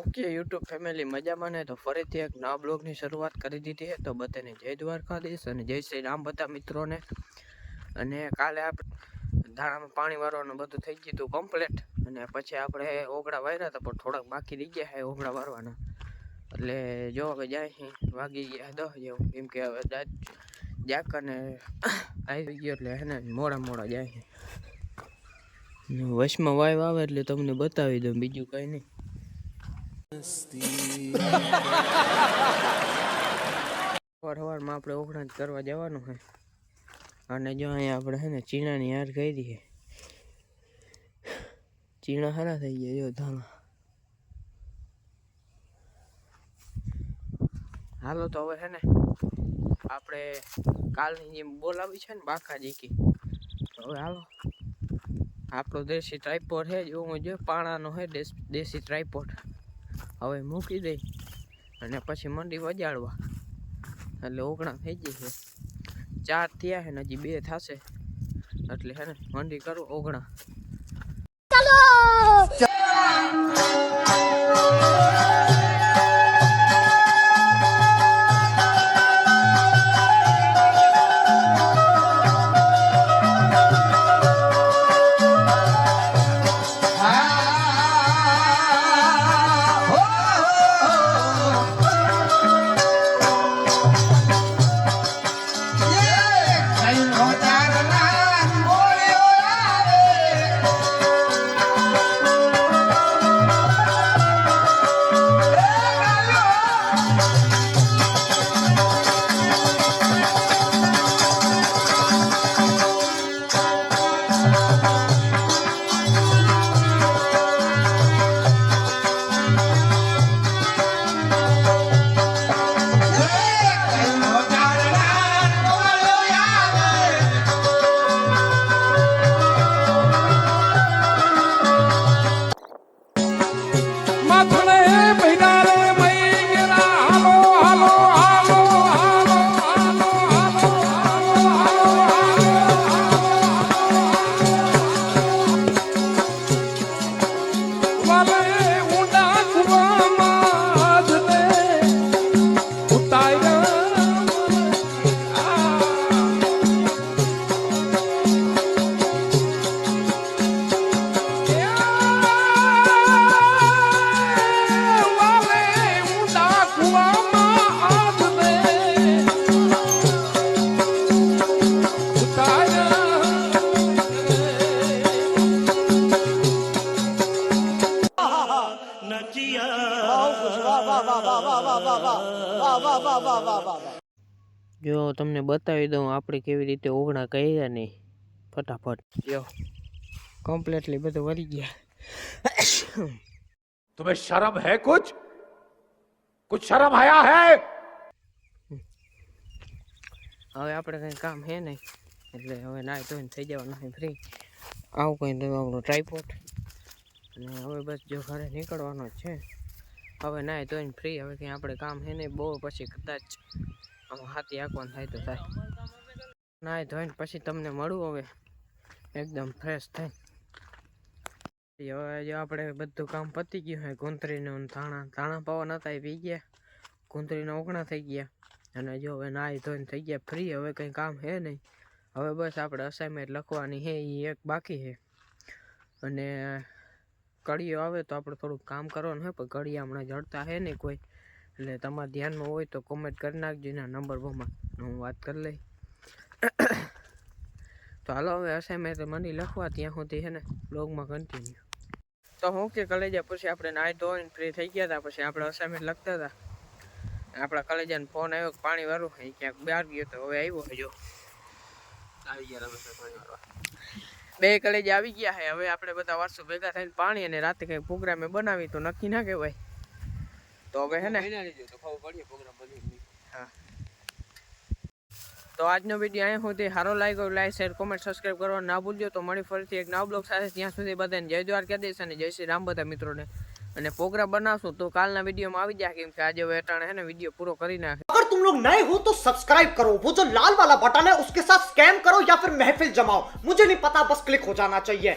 Okay YouTube family મજામાં ને તો ફરીથી એક નવા બ્લોગની શરૂઆત કરી દીધી છે. તો બધાને જય દ્વારકાધીશ અને જય શ્રી રામ બધા મિત્રોને. અને કાલે આપણે ધાણામાં પાણી વારવાનું બધું થઈ ગયું હતું કમ્પ્લીટ. અને પછી આપણે ઓગળા વાર્યા હતા પણ થોડાક બાકી રહી ગયા છે ઓગળા વારવાના. એટલે જો હવે જાય વાગી ગયા 10 જેવું, કેમ કે હવે જાક અને આવી ગયો એટલે હે ને મોડા જાય. વશમાં વાઈવ આવે એટલે તમને બતાવી દઉં, બીજું કંઈ નહીં. સવારમાં આપણે ઓગણા કરવા જવાનું છે. અને જો અહીંયા આપણે છે ને ચીણાની હાર કરી છે. ચીણા સારા થઈ ગયા જો ધાણા. હાલો તો હવે છે ને આપણે કાલની જેમ બોલાવી છે ને બાકાજી કી, હવે હાલો આપણો દેશી ટ્રાયપોડ છે જોવું જો પાણાનો છે દેશી ટ્રાયપોડ. હવે મૂકી દઈ અને પછી મંડી વજાડવા એટલે ઓગણા થઈ ગઈ છે. 4 થયા છે ને હજી 2 થશે એટલે છે ને મંડી કરો ઓગણા. જો તમને બતાવી દઉં આપણે કેવી રીતે ઓગણા કર્યા નહીં ફટાફટ. જો કમ્પ્લીટલી બધું વળી ગયા. तुम्हें शर्म है कुछ शर्म आया है? હવે આપણે કંઈ કામ હે નહીં એટલે હવે નાઈ ધોઈને થઈ જવાના ફ્રી. આવું કંઈ તો આપણું ટ્રાયપોડ. અને હવે બસ જો ઘરે નીકળવાનો જ છે. હવે નાઈ ધોઈને ફ્રી. હવે કંઈ આપણે કામ હે નહીં બહુ, પછી કદાચ આમાં હાથી આંકવાનું થાય તો થાય. નાઈ ધોઈને પછી તમને મળું હવે એકદમ ફ્રેશ થાય. હવે જો આપણે બધું કામ પતી ગયું હોય. ગુંતરીનું ધાણા પાવા નતા એ પી ગયા, ગુંતરીના ઓગણા થઈ ગયા. અને જો હવે નાઈ ધોઈને થઈ ગયા ફ્રી. હવે કંઈ કામ હે નહીં. હવે બસ આપણે અસાઇનમેન્ટ લખવાની છે એ એક બાકી છે. અને કડીઓ આવે તો આપણે થોડુંક કામ કરવાનું હોય, પણ કડી હમણાં જડતા છે નહીં કોઈ. એટલે તમારા ધ્યાનમાં હોય તો કોમેન્ટ કરી નાખજો એના નંબર બમાં, હું વાત કરી લઈ. તો હાલો હવે અસાઇનમેન્ટ મને લખવા ત્યાં સુધી છે ને બ્લોગમાં કન્ટિન્યુ. તો હું કે કલેજા પછી આપણે નાહી ધોઈને ફ્રી થઈ ગયા હતા. પછી આપણે અસાઇનમેન્ટ લખતા હતા. આપણા કલેજાને ફોન આવ્યો કે પાણી વાળું એ ક્યાંક બહાર ગયો તો હવે આવ્યો છે. જો આવી ગયા રમેશભાઈ પાણી વાળવા. 2 કલેજા આવી ગયા છે. હવે આપણે બધા વર્ષો ભેગા થઈને પાણી અને રાતે કંઈક પ્રોગ્રામે બનાવી તો નક્કી ના કહેવાય. તો હવે હે ને હા, તો આજનો વિડીયો અહીંયા સુધી સારો લાગ્યો લાઈક શેર કોમેન્ટ સબસ્ક્રાઈબ કરવાનું ના ભૂલજો. તો મળી ફરીથી એક નવા બ્લોગ સાથે. ત્યાં સુધી બધાને જય દ્વારકાધીશ અને જય શ્રી રામ બધા મિત્રોને. અને પ્રોગ્રામ બનાવશું તો કાલના વિડીયોમાં આવી જાય, કેમ કે આજે હવે અટાણે है ना वीडियो पूरा કરી નાખે. अगर तुम लोग नए हो तो सब्सक्राइब करो, वो जो लाल वाला बटन है उसके साथ स्कैम करो या फिर महफिल जमाओ, मुझे नहीं पता, बस क्लिक हो जाना चाहिए.